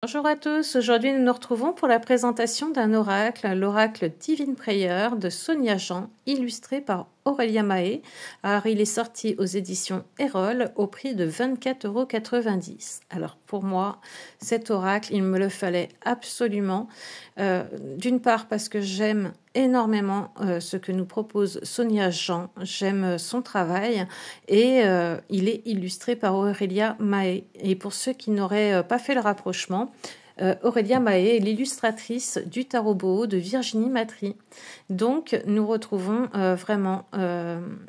Bonjour à tous, aujourd'hui nous nous retrouvons pour la présentation d'un oracle, l'oracle Divine Prayer de Sonia Jean, illustré par Aurélia Mahé. Alors il est sorti aux éditions Erol au prix de 24,90 €. Alors pour moi, cet oracle, il me le fallait absolument, d'une part parce que j'aime énormément ce que nous propose Sonia Jean, j'aime son travail et il est illustré par Aurélia Mahé. Et pour ceux qui n'auraient pas fait le rapprochement, Aurélia Mahé est l'illustratrice du tarot Boho de Virginie Matry. Donc nous retrouvons vraiment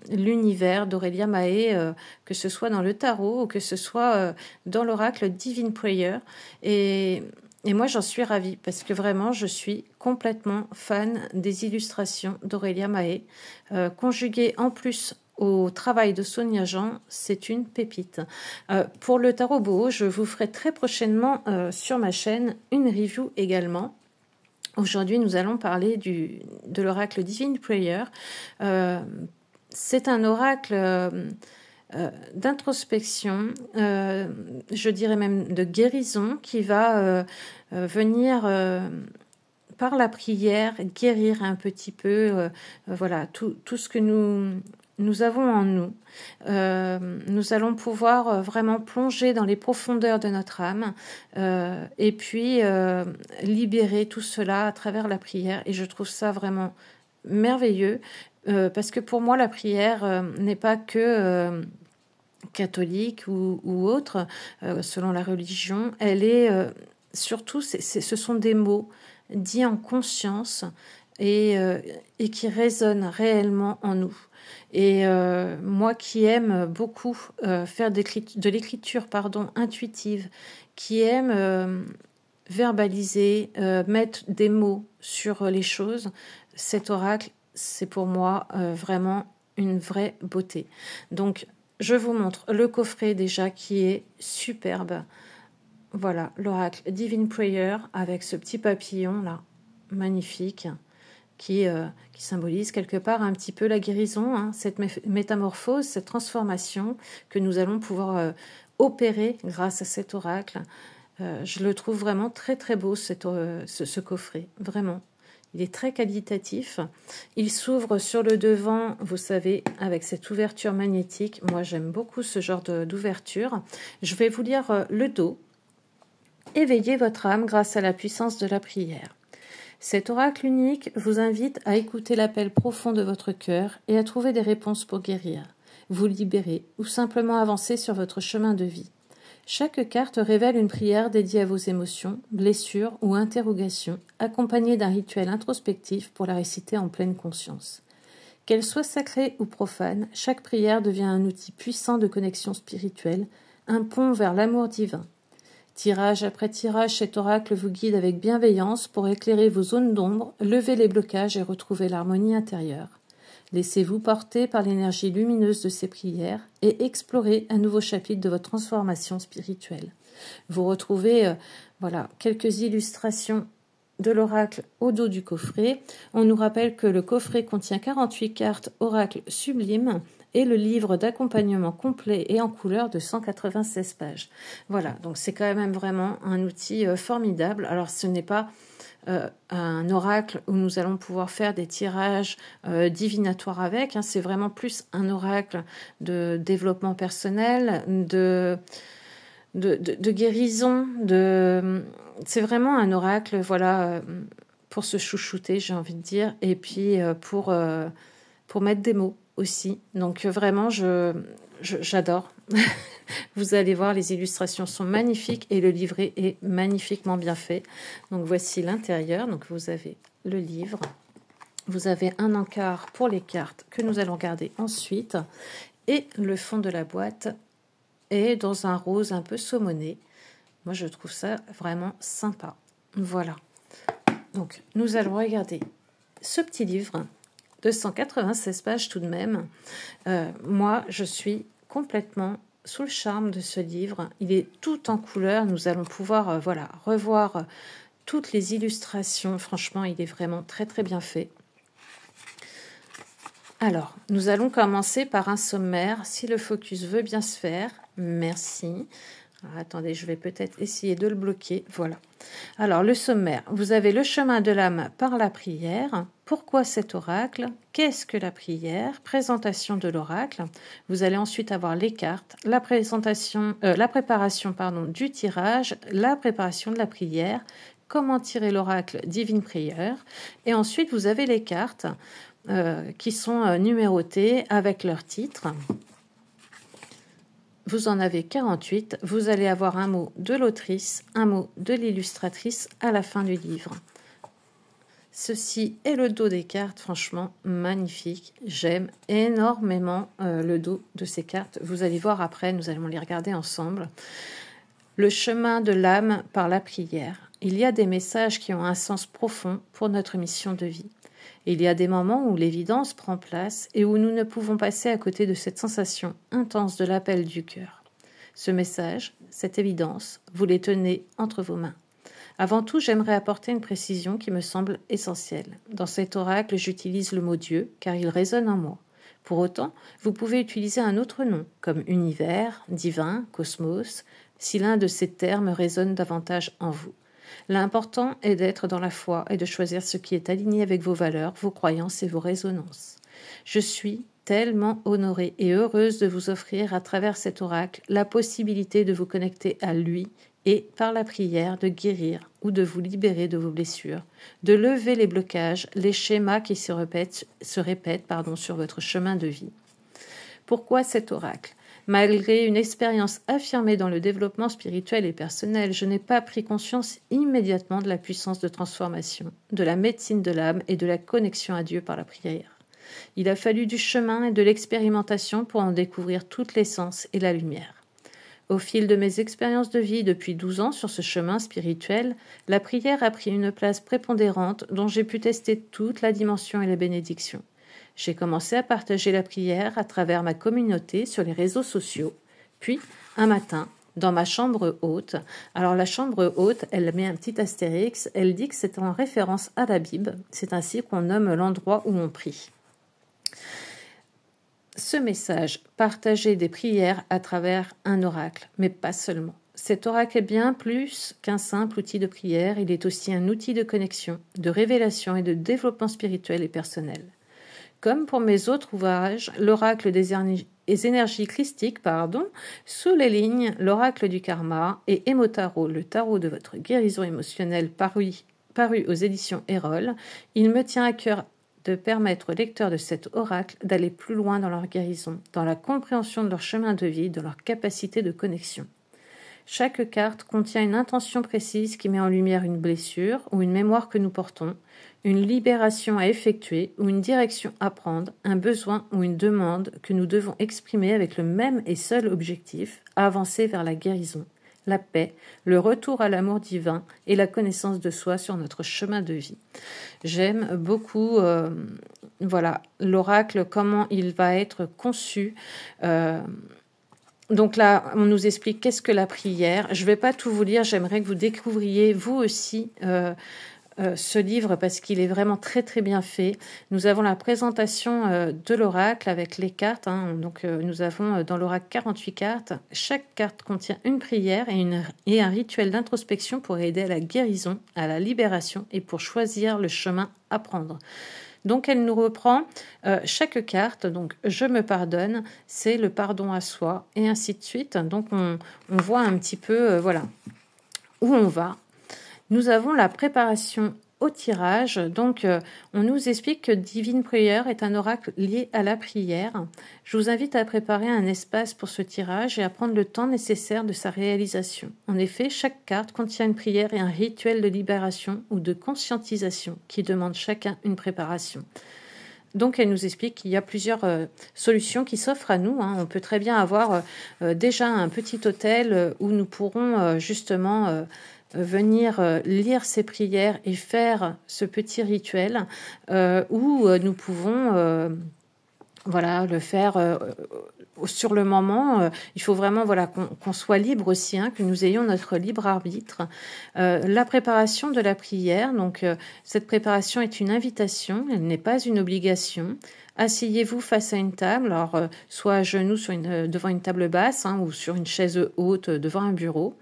l'univers d'Aurélia Mahé, que ce soit dans le tarot ou que ce soit dans l'oracle Divine Prayer. Et moi, j'en suis ravie parce que vraiment, je suis complètement fan des illustrations d'Aurélia Mahé. Conjuguées en plus au travail de Sonia Jean, c'est une pépite. Pour le tarot Boho, je vous ferai très prochainement sur ma chaîne une review également. Aujourd'hui, nous allons parler de l'oracle Divine Prayer. C'est un oracle d'introspection, je dirais même de guérison, qui va venir par la prière guérir un petit peu voilà tout ce que nous avons en nous. Nous allons pouvoir vraiment plonger dans les profondeurs de notre âme et puis libérer tout cela à travers la prière. Et je trouve ça vraiment merveilleux parce que pour moi, la prière n'est pas que catholique ou autre, selon la religion. Elle est surtout, ce sont des mots dits en conscience et qui résonnent réellement en nous. Et moi qui aime beaucoup faire de l'écriture intuitive, qui aime verbaliser, mettre des mots sur les choses, cet oracle, c'est pour moi vraiment une vraie beauté. Donc, je vous montre le coffret déjà qui est superbe. Voilà, l'oracle Divine Prayer avec ce petit papillon là, magnifique, qui symbolise quelque part un petit peu la guérison, cette métamorphose, cette transformation que nous allons pouvoir opérer grâce à cet oracle. Je le trouve vraiment très très beau ce coffret, vraiment. Il est très qualitatif. Il s'ouvre sur le devant, vous savez, avec cette ouverture magnétique. Moi, j'aime beaucoup ce genre d'ouverture. Je vais vous lire le dos. Éveillez votre âme grâce à la puissance de la prière. Cet oracle unique vous invite à écouter l'appel profond de votre cœur et à trouver des réponses pour guérir, vous libérer ou simplement avancer sur votre chemin de vie. Chaque carte révèle une prière dédiée à vos émotions, blessures ou interrogations, accompagnée d'un rituel introspectif pour la réciter en pleine conscience. Qu'elle soit sacrée ou profane, chaque prière devient un outil puissant de connexion spirituelle, un pont vers l'amour divin. Tirage après tirage, cet oracle vous guide avec bienveillance pour éclairer vos zones d'ombre, lever les blocages et retrouver l'harmonie intérieure. Laissez-vous porter par l'énergie lumineuse de ces prières et explorez un nouveau chapitre de votre transformation spirituelle. Vous retrouvez quelques illustrations de l'oracle au dos du coffret. On nous rappelle que le coffret contient 48 cartes oracle sublimes et le livre d'accompagnement complet et en couleur de 196 pages. Voilà, donc c'est quand même vraiment un outil formidable. Alors ce n'est pas un oracle où nous allons pouvoir faire des tirages divinatoires avec, c'est vraiment plus un oracle de développement personnel, de guérison, c'est vraiment un oracle pour se chouchouter, j'ai envie de dire, et puis pour mettre des mots aussi. Donc vraiment, j'adore. Vous allez voir, les illustrations sont magnifiques et le livret est magnifiquement bien fait. Donc voici l'intérieur. Donc vous avez le livre. Vous avez un encart pour les cartes que nous allons garder ensuite. Et le fond de la boîte est dans un rose un peu saumonné. Moi, je trouve ça vraiment sympa. Voilà. Donc nous allons regarder ce petit livre de 196 pages tout de même. Moi, je suis complètement sous le charme de ce livre. Il est tout en couleur. Nous allons pouvoir revoir toutes les illustrations. Franchement, il est vraiment très très bien fait. Alors, nous allons commencer par un sommaire. Si le focus veut bien se faire, merci. Alors, attendez, je vais peut-être essayer de le bloquer. Voilà. Alors, le sommaire. Vous avez le chemin de l'âme par la prière. Pourquoi cet oracle? Qu'est-ce que la prière? Présentation de l'oracle. Vous allez ensuite avoir les cartes, la préparation du tirage, la préparation de la prière, comment tirer l'oracle Divine Prière. Et ensuite, vous avez les cartes qui sont numérotées avec leur titre. Vous en avez 48. Vous allez avoir un mot de l'autrice, un mot de l'illustratrice à la fin du livre. Ceci est le dos des cartes, franchement magnifique. J'aime énormément le dos de ces cartes. Vous allez voir après, nous allons les regarder ensemble. Le chemin de l'âme par la prière. Il y a des messages qui ont un sens profond pour notre mission de vie. Il y a des moments où l'évidence prend place et où nous ne pouvons passer à côté de cette sensation intense de l'appel du cœur. Ce message, cette évidence, vous les tenez entre vos mains. Avant tout, j'aimerais apporter une précision qui me semble essentielle. Dans cet oracle, j'utilise le mot Dieu car il résonne en moi. Pour autant, vous pouvez utiliser un autre nom, comme univers, divin, cosmos, si l'un de ces termes résonne davantage en vous. L'important est d'être dans la foi et de choisir ce qui est aligné avec vos valeurs, vos croyances et vos résonances. Je suis tellement honorée et heureuse de vous offrir à travers cet oracle la possibilité de vous connecter à lui et, par la prière, de guérir ou de vous libérer de vos blessures, de lever les blocages, les schémas qui se répètent sur votre chemin de vie. Pourquoi cet oracle ? Malgré une expérience affirmée dans le développement spirituel et personnel, je n'ai pas pris conscience immédiatement de la puissance de transformation, de la médecine de l'âme et de la connexion à Dieu par la prière. Il a fallu du chemin et de l'expérimentation pour en découvrir toute l'essence et la lumière. Au fil de mes expériences de vie depuis 12 ans sur ce chemin spirituel, la prière a pris une place prépondérante dont j'ai pu tester toute la dimension et les bénédictions. J'ai commencé à partager la prière à travers ma communauté sur les réseaux sociaux. Puis, un matin, dans ma chambre haute, alors la chambre haute, elle met un petit astérix, elle dit que c'est en référence à la Bible, c'est ainsi qu'on nomme l'endroit où on prie. Ce message, partager des prières à travers un oracle, mais pas seulement. Cet oracle est bien plus qu'un simple outil de prière, il est aussi un outil de connexion, de révélation et de développement spirituel et personnel. Comme pour mes autres ouvrages, l'oracle des énergies christiques, sous les lignes, l'oracle du karma et Émotaro, le tarot de votre guérison émotionnelle paru aux éditions Erol, il me tient à cœur de permettre aux lecteurs de cet oracle d'aller plus loin dans leur guérison, dans la compréhension de leur chemin de vie, de leur capacité de connexion. Chaque carte contient une intention précise qui met en lumière une blessure ou une mémoire que nous portons, une libération à effectuer ou une direction à prendre, un besoin ou une demande que nous devons exprimer avec le même et seul objectif, avancer vers la guérison, la paix, le retour à l'amour divin et la connaissance de soi sur notre chemin de vie. J'aime beaucoup l'oracle, comment il va être conçu. Donc là, on nous explique qu'est-ce que la prière. Je ne vais pas tout vous lire, j'aimerais que vous découvriez vous aussi ce livre parce qu'il est vraiment très très bien fait. Nous avons la présentation de l'oracle avec les cartes. Donc nous avons dans l'oracle 48 cartes. Chaque carte contient une prière et un rituel d'introspection pour aider à la guérison, à la libération et pour choisir le chemin à prendre. Donc elle nous reprend chaque carte, donc je me pardonne, c'est le pardon à soi et ainsi de suite. Donc on voit un petit peu où on va. Nous avons la préparation au tirage. Donc, on nous explique que Divine Prayer est un oracle lié à la prière. Je vous invite à préparer un espace pour ce tirage et à prendre le temps nécessaire de sa réalisation. En effet, chaque carte contient une prière et un rituel de libération ou de conscientisation qui demandent chacun une préparation. Donc, elle nous explique qu'il y a plusieurs solutions qui s'offrent à nous. On peut très bien avoir déjà un petit hôtel où nous pourrons justement venir lire ces prières et faire ce petit rituel où nous pouvons Voilà, le faire sur le moment. Il faut vraiment voilà qu'on soit libre aussi, hein, que nous ayons notre libre arbitre. La préparation de la prière, donc cette préparation est une invitation, elle n'est pas une obligation. Asseyez-vous face à une table, alors soit à genoux devant une table basse, hein, ou sur une chaise haute devant un bureau.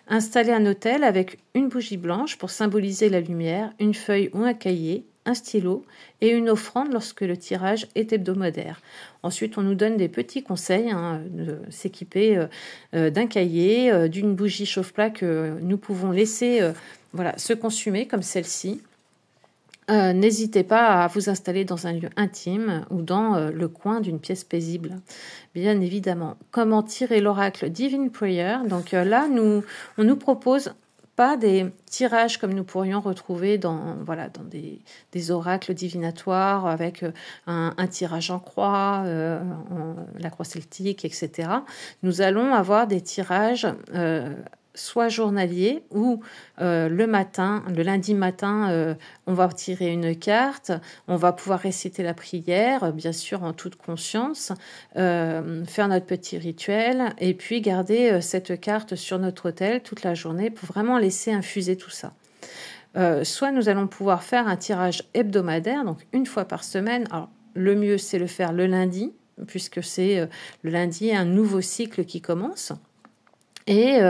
Installez un autel avec une bougie blanche pour symboliser la lumière, une feuille ou un cahier, un stylo et une offrande lorsque le tirage est hebdomadaire. Ensuite, on nous donne des petits conseils, hein, de s'équiper d'un cahier, d'une bougie chauffe-plat que nous pouvons laisser voilà, se consumer comme celle-ci. N'hésitez pas à vous installer dans un lieu intime ou dans le coin d'une pièce paisible, bien évidemment. Comment tirer l'oracle Divine Prayer? Donc là, on nous propose pas des tirages comme nous pourrions retrouver dans des oracles divinatoires avec un tirage en croix, la croix celtique, etc. Nous allons avoir des tirages soit journalier ou le lundi matin, on va tirer une carte, on va pouvoir réciter la prière, bien sûr en toute conscience, faire notre petit rituel et puis garder cette carte sur notre autel toute la journée pour vraiment laisser infuser tout ça. Soit nous allons pouvoir faire un tirage hebdomadaire, donc une fois par semaine. Alors, le mieux, c'est le faire le lundi, puisque c'est le lundi un nouveau cycle qui commence. Et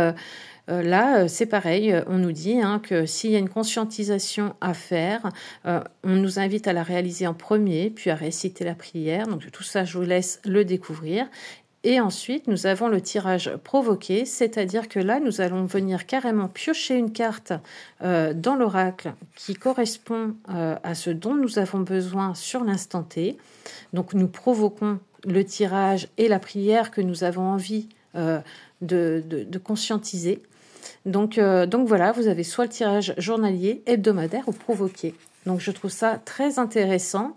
là, c'est pareil, on nous dit que s'il y a une conscientisation à faire, on nous invite à la réaliser en premier, puis à réciter la prière. Donc tout ça, je vous laisse le découvrir. Et ensuite, nous avons le tirage provoqué, c'est-à-dire que là, nous allons venir carrément piocher une carte dans l'oracle qui correspond à ce dont nous avons besoin sur l'instant T. Donc nous provoquons le tirage et la prière que nous avons envie de conscientiser. Donc voilà, vous avez soit le tirage journalier, hebdomadaire ou provoqué. Donc je trouve ça très intéressant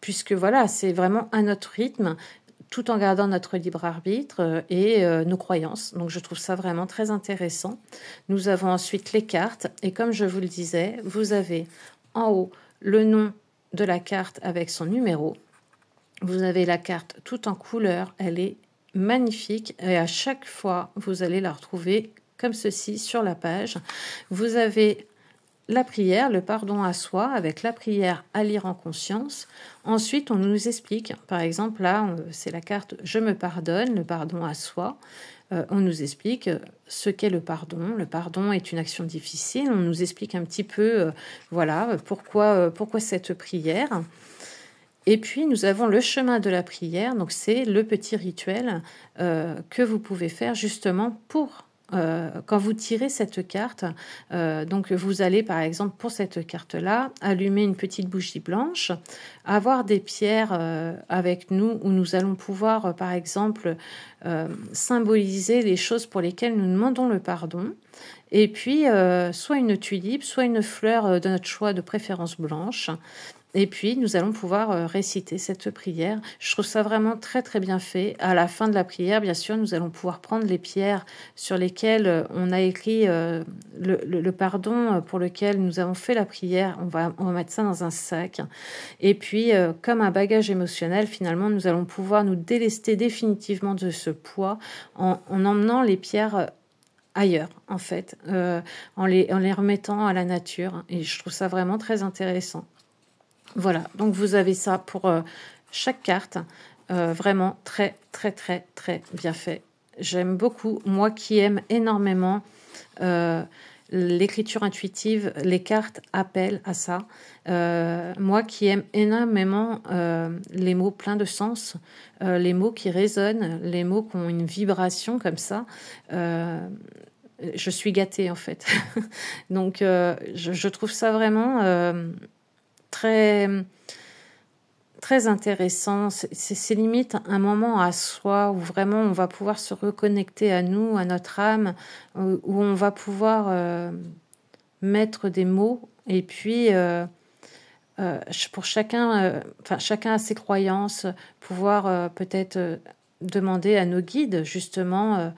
puisque voilà, c'est vraiment à notre rythme tout en gardant notre libre arbitre et nos croyances. Donc je trouve ça vraiment très intéressant. Nous avons ensuite les cartes et comme je vous le disais, vous avez en haut le nom de la carte avec son numéro. Vous avez la carte toute en couleur, elle est magnifique et à chaque fois vous allez la retrouver comme ceci sur la page. Vous avez la prière, le pardon à soi avec la prière à lire en conscience. Ensuite on nous explique, par exemple là c'est la carte je me pardonne, le pardon à soi. On nous explique ce qu'est le pardon. Le pardon est une action difficile. On nous explique un petit peu voilà pourquoi cette prière. Et puis, nous avons le chemin de la prière. Donc, c'est le petit rituel que vous pouvez faire justement pour quand vous tirez cette carte. Donc, vous allez, par exemple, pour cette carte-là, allumer une petite bougie blanche, avoir des pierres avec nous où nous allons pouvoir, par exemple, symboliser les choses pour lesquelles nous demandons le pardon. Et puis, soit une tulipe, soit une fleur de notre choix de préférence blanche. Et puis, nous allons pouvoir réciter cette prière. Je trouve ça vraiment très, très bien fait. À la fin de la prière, bien sûr, nous allons pouvoir prendre les pierres sur lesquelles on a écrit le pardon pour lequel nous avons fait la prière. On va mettre ça dans un sac. Et puis, comme un bagage émotionnel, finalement, nous allons pouvoir nous délester définitivement de ce poids en emmenant les pierres ailleurs, en fait, en les remettant à la nature. Et je trouve ça vraiment très intéressant. Voilà, donc vous avez ça pour chaque carte, vraiment très, très, très, très bien fait. J'aime beaucoup, moi qui aime énormément l'écriture intuitive, les cartes appellent à ça. Moi qui aime énormément les mots pleins de sens, les mots qui résonnent, les mots qui ont une vibration comme ça. Je suis gâtée en fait. Donc je trouve ça vraiment très, très intéressant. C'est limite un moment à soi où vraiment on va pouvoir se reconnecter à nous, à notre âme, où on va pouvoir mettre des mots et puis pour chacun, chacun a ses croyances, pouvoir peut-être demander à nos guides justement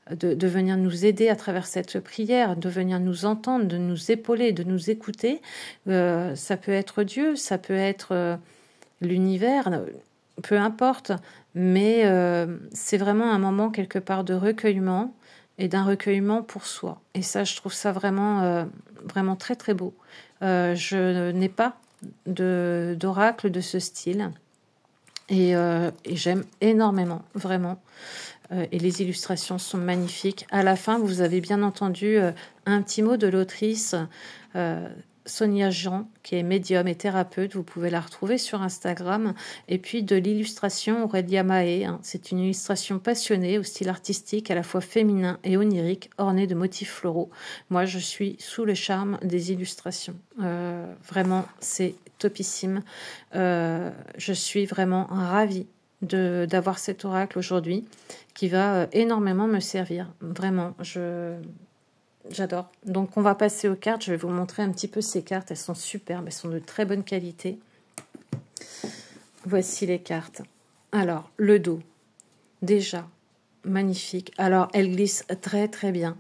de venir nous aider à travers cette prière, de venir nous entendre, de nous épauler, de nous écouter. Ça peut être Dieu, ça peut être l'univers. peu importe, mais c'est vraiment un moment quelque part de recueillement et d'un recueillement pour soi. Et ça, je trouve ça vraiment très très beau. Je n'ai pas d'oracle de ce style et j'aime énormément, vraiment. Et les illustrations sont magnifiques. À la fin, vous avez bien entendu un petit mot de l'autrice Sonia Jean, qui est médium et thérapeute. Vous pouvez la retrouver sur Instagram. Et puis de l'illustration Aurélia Mahé. C'est une illustration passionnée au style artistique à la fois féminin et onirique, ornée de motifs floraux. Moi, je suis sous le charme des illustrations. Vraiment, c'est topissime. Je suis vraiment ravie d'avoir cet oracle aujourd'hui qui va énormément me servir. Vraiment, j'adore. Donc, on va passer aux cartes. Je vais vous montrer un petit peu ces cartes. Elles sont superbes. Elles sont de très bonne qualité. Voici les cartes. Alors, le dos. Déjà, magnifique. Alors, elle glisse très, très bien.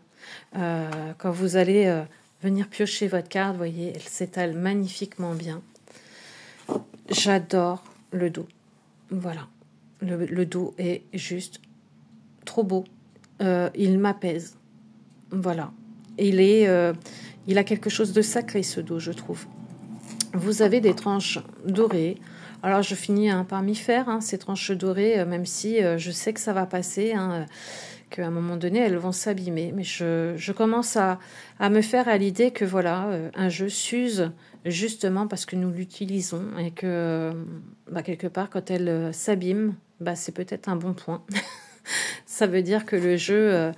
Quand vous allez venir piocher votre carte, vous voyez, elle s'étale magnifiquement bien. J'adore le dos. Voilà. Le dos est juste trop beau. Il m'apaise. Voilà. Il a quelque chose de sacré, ce dos, je trouve. Vous avez des tranches dorées. Alors, je finis par m'y faire, ces tranches dorées, même si je sais que ça va passer, qu'à un moment donné, elles vont s'abîmer. Mais je commence à me faire à l'idée que, voilà, un jeu s'use justement parce que nous l'utilisons et que, quelque part, quand elle s'abîme, c'est peut-être un bon point. Ça veut dire que le jeu,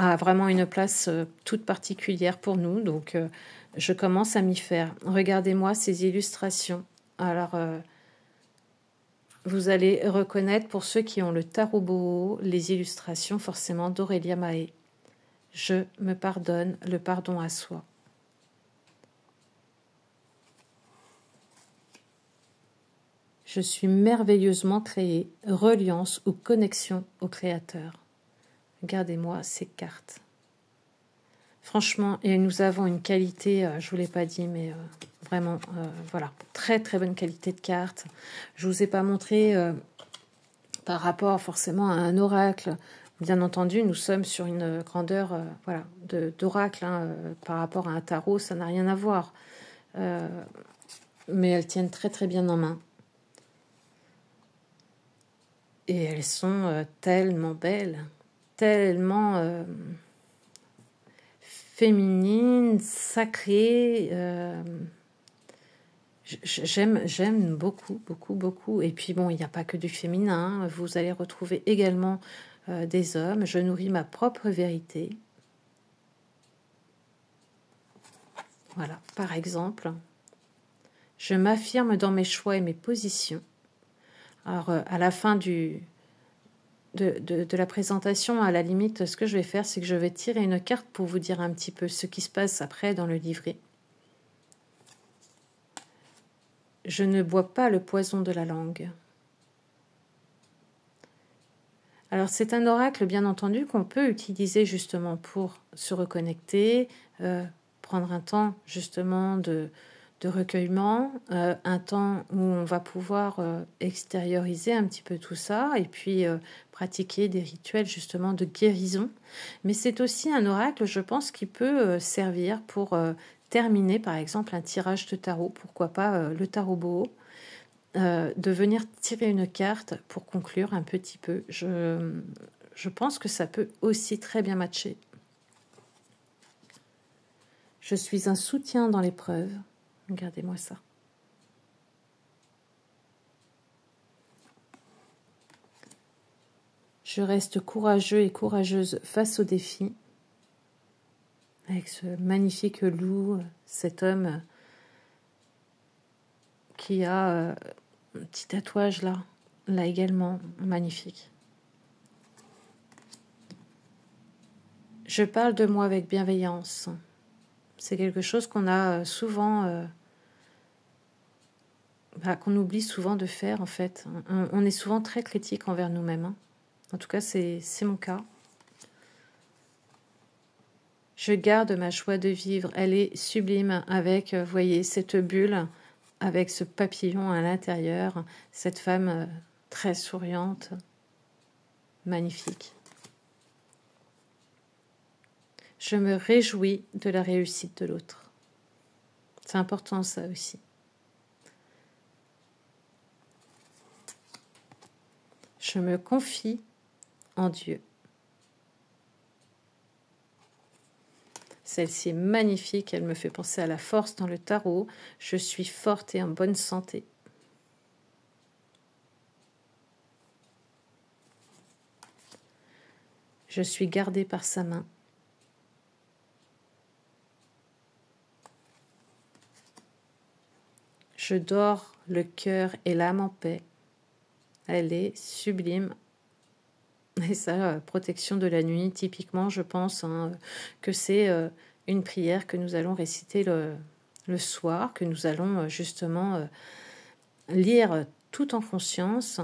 a vraiment une place toute particulière pour nous. Donc, je commence à m'y faire. Regardez-moi ces illustrations. Alors, vous allez reconnaître, pour ceux qui ont le tarot Boho, les illustrations forcément d'Aurélia Mahé. Je me pardonne, le pardon à soi. Je suis merveilleusement créée, reliance ou connexion au Créateur. Regardez-moi ces cartes. Franchement, et nous avons une qualité, je ne vous l'ai pas dit, mais vraiment, voilà, très très bonne qualité de cartes. Je ne vous ai pas montré par rapport forcément à un oracle. Bien entendu, nous sommes sur une grandeur d'oracle. Par rapport à un tarot, ça n'a rien à voir. Mais elles tiennent très très bien en main. Et elles sont tellement belles, tellement féminines, sacrées. J'aime beaucoup, beaucoup, beaucoup. Et puis bon, il n'y a pas que du féminin. Vous allez retrouver également des hommes. Je nourris ma propre vérité. Voilà, par exemple, je m'affirme dans mes choix et mes positions. Alors, à la fin de la présentation, à la limite, ce que je vais faire, c'est que je vais tirer une carte pour vous dire un petit peu ce qui se passe après dans le livret. Je ne bois pas le poison de la langue. Alors, c'est un oracle, bien entendu, qu'on peut utiliser justement pour se reconnecter, prendre un temps justement de recueillement, un temps où on va pouvoir extérioriser un petit peu tout ça et puis pratiquer des rituels justement de guérison. Mais c'est aussi un oracle, je pense, qui peut servir pour terminer par exemple un tirage de tarot, pourquoi pas le tarot Boho, de venir tirer une carte pour conclure un petit peu. Je pense que ça peut aussi très bien matcher. Je suis un soutien dans l'épreuve. Regardez-moi ça. Je reste courageux et courageuse face aux défis. Avec ce magnifique loup, cet homme qui a un petit tatouage là également, magnifique. Je parle de moi avec bienveillance. C'est quelque chose qu'on a souvent... qu'on oublie souvent de faire en fait. On est souvent très critique envers nous-mêmes. En tout cas, c'est mon cas. Je garde ma joie de vivre. Elle est sublime avec, vous voyez, cette bulle avec ce papillon à l'intérieur, cette femme très souriante, magnifique. Je me réjouis de la réussite de l'autre. C'est important ça aussi. Je me confie en Dieu. Celle-ci est magnifique, elle me fait penser à la force dans le tarot. Je suis forte et en bonne santé. Je suis gardée par sa main. Je dors le cœur et l'âme en paix. Elle est sublime. Et ça, protection de la nuit, typiquement, je pense que c'est une prière que nous allons réciter le soir, que nous allons justement lire tout en conscience.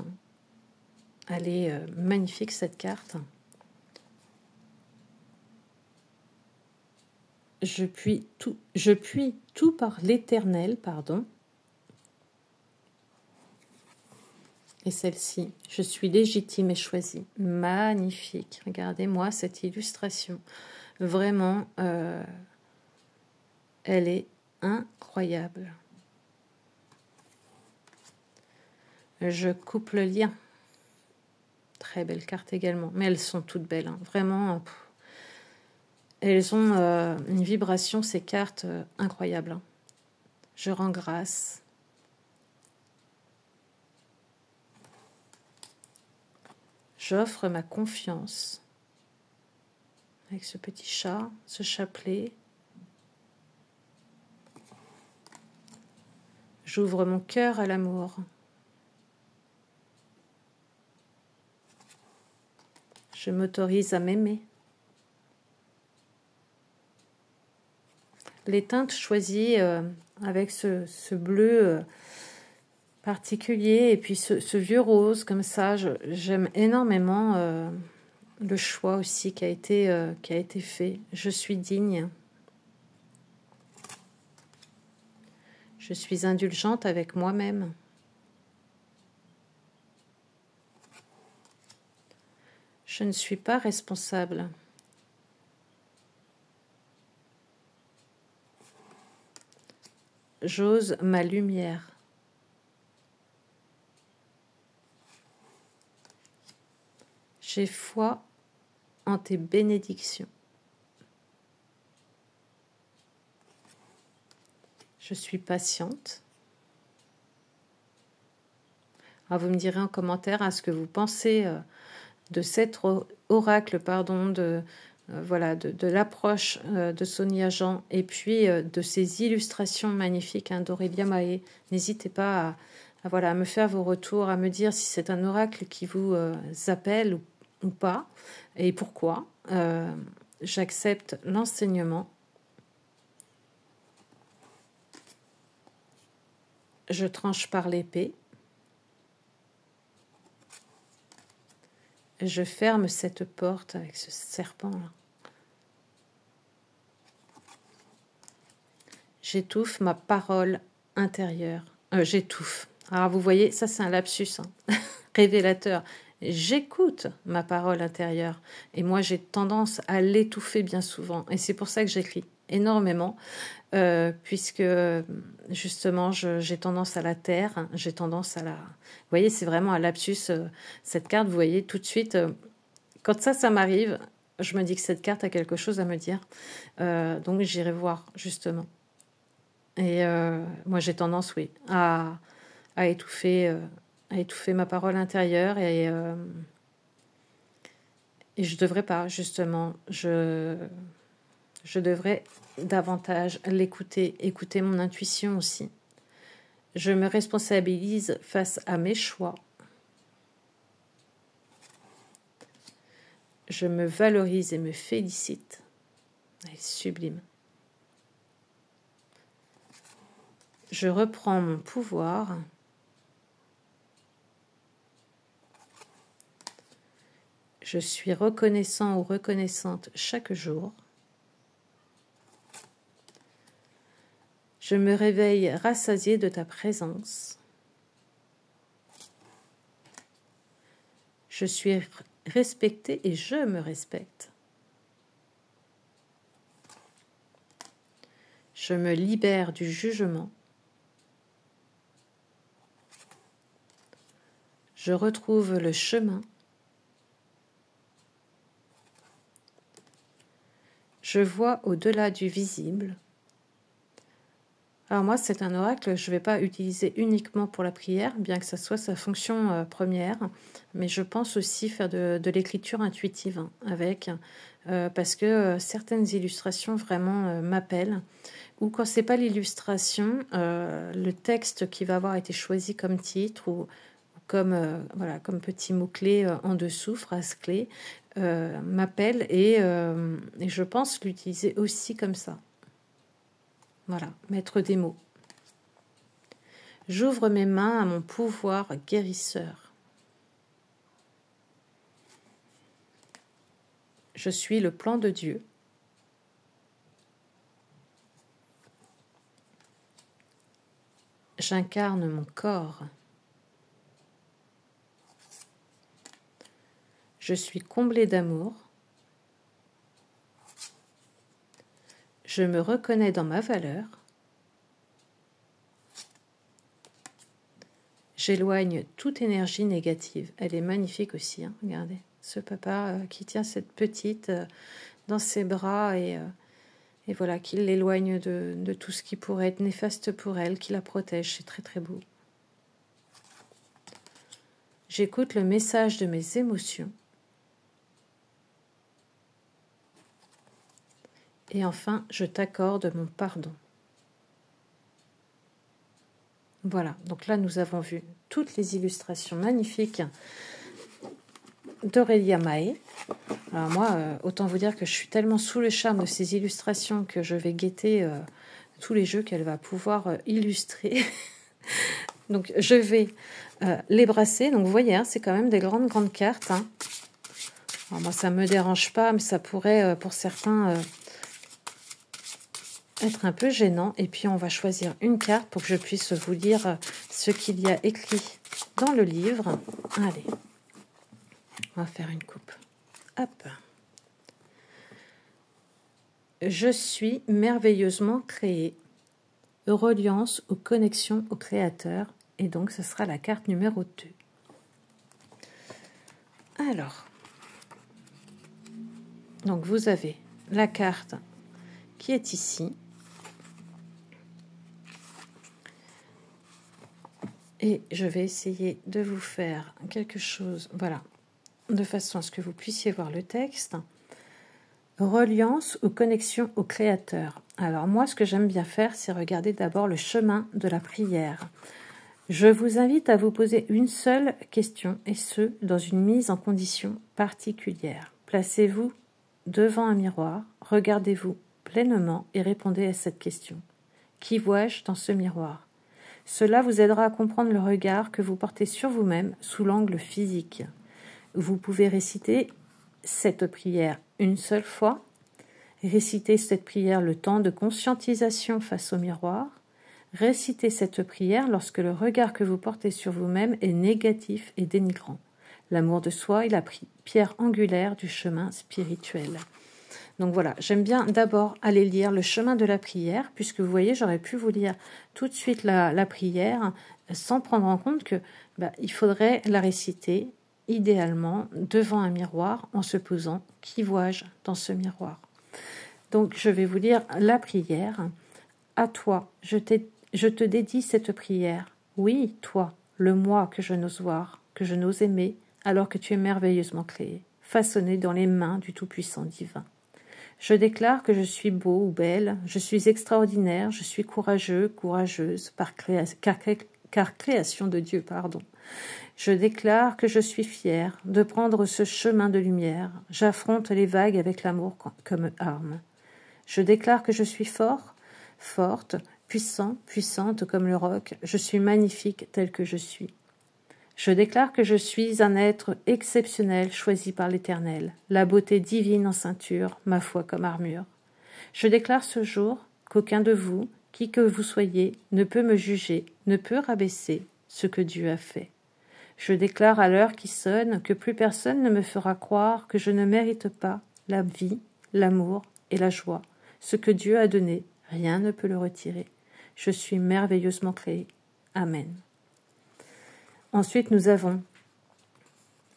Elle est magnifique, cette carte. Je puis tout par l'Éternel, pardon. Et celle-ci, je suis légitime et choisie. Magnifique. Regardez-moi cette illustration. Vraiment, elle est incroyable. Je coupe le lien. Très belle carte également. Mais elles sont toutes belles. Hein. Vraiment, elles ont une vibration, ces cartes, incroyables. Hein. Je rends grâce. J'offre ma confiance avec ce petit chat, ce chapelet. J'ouvre mon cœur à l'amour. Je m'autorise à m'aimer. Les teintes choisies avec ce bleu particulier et puis ce vieux rose comme ça, j'aime énormément le choix aussi qui a été fait. Je suis digne. Je suis indulgente avec moi-même. Je ne suis pas responsable. J'ose ma lumière. J'ai foi en tes bénédictions. Je suis patiente. Alors vous me direz en commentaire ce que vous pensez de cet oracle, pardon, voilà, de l'approche de Sonia Jean et puis de ces illustrations magnifiques d'Aurélia Mahé. N'hésitez pas voilà, à me faire vos retours, à me dire si c'est un oracle qui vous appelle ou pas et pourquoi. J'accepte l'enseignement. Je tranche par l'épée. Je ferme cette porte avec ce serpent-là. J'étouffe ma parole intérieure. J'étouffe. Alors vous voyez, ça c'est un lapsus révélateur. J'écoute ma parole intérieure. Et moi j'ai tendance à l'étouffer bien souvent. Et c'est pour ça que j'écris énormément. Puisque justement j'ai tendance à la taire, j'ai tendance à la... Vous voyez, c'est vraiment un lapsus, cette carte, vous voyez, tout de suite, quand ça m'arrive, je me dis que cette carte a quelque chose à me dire, donc j'irai voir, justement. Et moi j'ai tendance, oui, à étouffer ma parole intérieure, et je devrais pas, justement, je devrais davantage l'écouter, écouter mon intuition aussi. Je me responsabilise face à mes choix. Je me valorise et me félicite. Elle est sublime. Je reprends mon pouvoir. Je suis reconnaissant ou reconnaissante chaque jour. Je me réveille rassasié de ta présence. Je suis respecté et je me respecte. Je me libère du jugement. Je retrouve le chemin. Je vois au-delà du visible. Alors moi, c'est un oracle que je ne vais pas utiliser uniquement pour la prière, bien que ça soit sa fonction première, mais je pense aussi faire de l'écriture intuitive avec, parce que certaines illustrations vraiment m'appellent, ou quand c'est pas l'illustration, le texte qui va avoir été choisi comme titre ou comme voilà, comme petit mot-clé en dessous, phrase clé, m'appelle et je pense l'utiliser aussi comme ça. Voilà, mettre des mots. J'ouvre mes mains à mon pouvoir guérisseur. Je suis le plan de Dieu. J'incarne mon corps. Je suis comblé d'amour. Je me reconnais dans ma valeur. J'éloigne toute énergie négative. Elle est magnifique aussi, hein, regardez. Ce papa qui tient cette petite dans ses bras et voilà, qui l'éloigne de tout ce qui pourrait être néfaste pour elle, qui la protège. C'est très très beau. J'écoute le message de mes émotions. Et enfin, je t'accorde mon pardon. Voilà, donc là nous avons vu toutes les illustrations magnifiques d'Aurélia Mahé. Alors moi, autant vous dire que je suis tellement sous le charme de ces illustrations que je vais guetter tous les jeux qu'elle va pouvoir illustrer. Donc je vais les brasser. Donc vous voyez, hein, c'est quand même des grandes cartes. Hein. Alors moi, ça ne me dérange pas, mais ça pourrait pour certains être un peu gênant. Et puis on va choisir une carte pour que je puisse vous lire ce qu'il y a écrit dans le livre. Allez, on va faire une coupe. Hop. Je suis merveilleusement créé. Reliance aux connexions au Créateur. Et donc ce sera la carte numéro 2. Alors, donc vous avez la carte qui est ici. Et je vais essayer de vous faire quelque chose, voilà, de façon à ce que vous puissiez voir le texte. Reliance ou connexion au Créateur. Alors moi, ce que j'aime bien faire, c'est regarder d'abord le chemin de la prière. Je vous invite à vous poser une seule question, et ce, dans une mise en condition particulière. Placez-vous devant un miroir, regardez-vous pleinement et répondez à cette question. Qui vois-je dans ce miroir ? Cela vous aidera à comprendre le regard que vous portez sur vous-même sous l'angle physique. Vous pouvez réciter cette prière une seule fois, réciter cette prière le temps de conscientisation face au miroir, réciter cette prière lorsque le regard que vous portez sur vous-même est négatif et dénigrant. L'amour de soi est la pierre angulaire du chemin spirituel. Donc voilà, j'aime bien d'abord aller lire le chemin de la prière, puisque vous voyez, j'aurais pu vous lire tout de suite la prière sans prendre en compte que il faudrait la réciter idéalement devant un miroir en se posant « Qui vois-je dans ce miroir ?» Donc je vais vous lire la prière. À toi, je te dédie cette prière. Oui, toi, le moi que je n'ose voir, que je n'ose aimer, alors que tu es merveilleusement créé, façonné dans les mains du Tout-Puissant divin. Je déclare que je suis beau ou belle, je suis extraordinaire, je suis courageux, courageuse, car création de Dieu, pardon. Je déclare que je suis fière de prendre ce chemin de lumière. J'affronte les vagues avec l'amour comme arme. Je déclare que je suis fort, forte, puissant, puissante comme le roc. Je suis magnifique tel que je suis. Je déclare que je suis un être exceptionnel choisi par l'Éternel, la beauté divine en ceinture, ma foi comme armure. Je déclare ce jour qu'aucun de vous, qui que vous soyez, ne peut me juger, ne peut rabaisser ce que Dieu a fait. Je déclare à l'heure qui sonne que plus personne ne me fera croire que je ne mérite pas la vie, l'amour et la joie. Ce que Dieu a donné, rien ne peut le retirer. Je suis merveilleusement créé. Amen. Ensuite, nous avons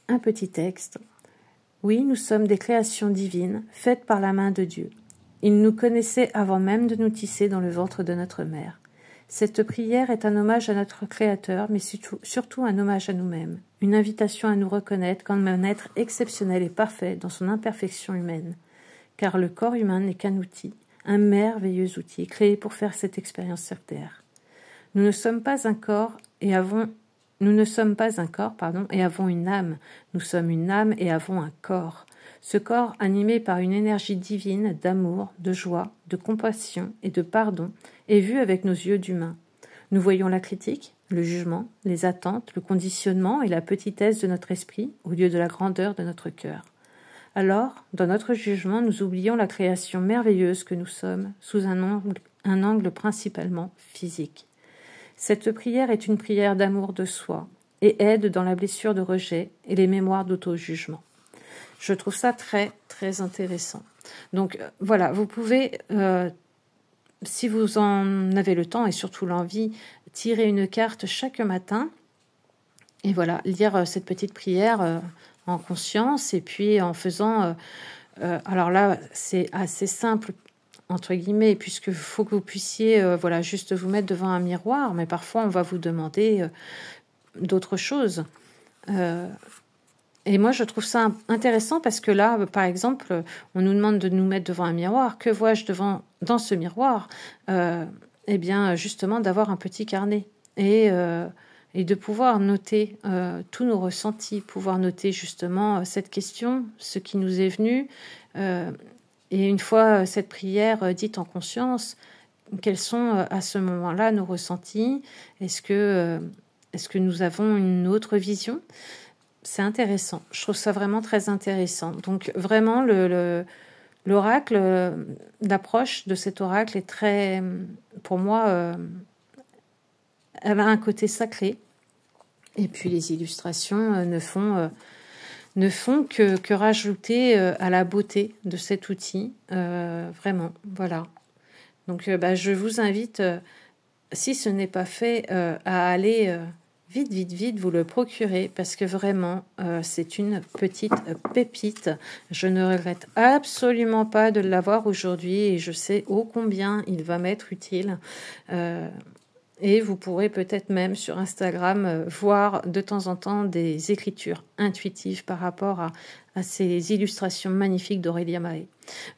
un petit texte. Oui, nous sommes des créations divines, faites par la main de Dieu. Il nous connaissait avant même de nous tisser dans le ventre de notre mère. Cette prière est un hommage à notre Créateur, mais surtout un hommage à nous-mêmes, une invitation à nous reconnaître comme un être exceptionnel et parfait dans son imperfection humaine. Car le corps humain n'est qu'un outil, un merveilleux outil, créé pour faire cette expérience sur Terre. Nous ne sommes pas un corps et avons une âme. Nous sommes une âme et avons un corps. Ce corps, animé par une énergie divine d'amour, de joie, de compassion et de pardon, est vu avec nos yeux d'humains. Nous voyons la critique, le jugement, les attentes, le conditionnement et la petitesse de notre esprit au lieu de la grandeur de notre cœur. Alors, dans notre jugement, nous oublions la création merveilleuse que nous sommes sous un angle principalement physique. Cette prière est une prière d'amour de soi et aide dans la blessure de rejet et les mémoires d'auto-jugement. Je trouve ça très, très intéressant. Donc voilà, vous pouvez, si vous en avez le temps et surtout l'envie, tirer une carte chaque matin et voilà, lire cette petite prière en conscience et puis en faisant... alors là, c'est assez simple, entre guillemets, puisqu'il faut que vous puissiez juste vous mettre devant un miroir, mais parfois on va vous demander d'autres choses. Et moi, je trouve ça intéressant parce que là, par exemple, on nous demande de nous mettre devant un miroir. Que vois-je dans ce miroir ? Eh bien, justement, d'avoir un petit carnet et de pouvoir noter tous nos ressentis, pouvoir noter justement cette question, ce qui nous est venu. Et une fois cette prière dite en conscience, quels sont à ce moment-là nos ressentis ? Est-ce que nous avons une autre vision ? C'est intéressant. Je trouve ça vraiment très intéressant. Donc vraiment, l'oracle, l'approche de cet oracle est très, pour moi, elle a un côté sacré. Et puis les illustrations ne font que rajouter à la beauté de cet outil. Vraiment, voilà. Donc je vous invite, si ce n'est pas fait, à aller... vite, vous le procurez parce que vraiment, c'est une petite pépite. Je ne regrette absolument pas de l'avoir aujourd'hui et je sais ô combien il va m'être utile. Et vous pourrez peut-être même sur Instagram voir de temps en temps des écritures intuitives par rapport à ces illustrations magnifiques d'Aurélia Mahé.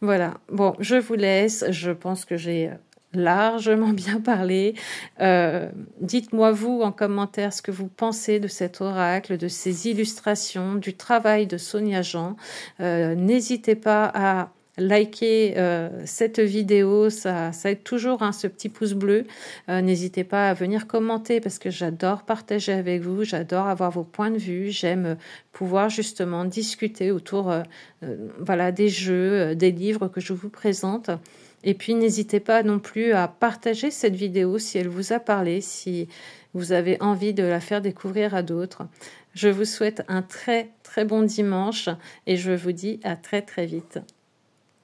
Voilà, bon, je vous laisse. Je pense que j'ai... largement bien parlé. Dites-moi vous en commentaire ce que vous pensez de cet oracle, de ces illustrations, du travail de Sonia Jean. N'hésitez pas à liker cette vidéo, ça aide toujours ce petit pouce bleu. N'hésitez pas à venir commenter parce que j'adore partager avec vous, j'adore avoir vos points de vue, j'aime pouvoir justement discuter autour des jeux, des livres que je vous présente. Et puis, n'hésitez pas non plus à partager cette vidéo si elle vous a parlé, si vous avez envie de la faire découvrir à d'autres. Je vous souhaite un très, très bon dimanche et je vous dis à très, très vite.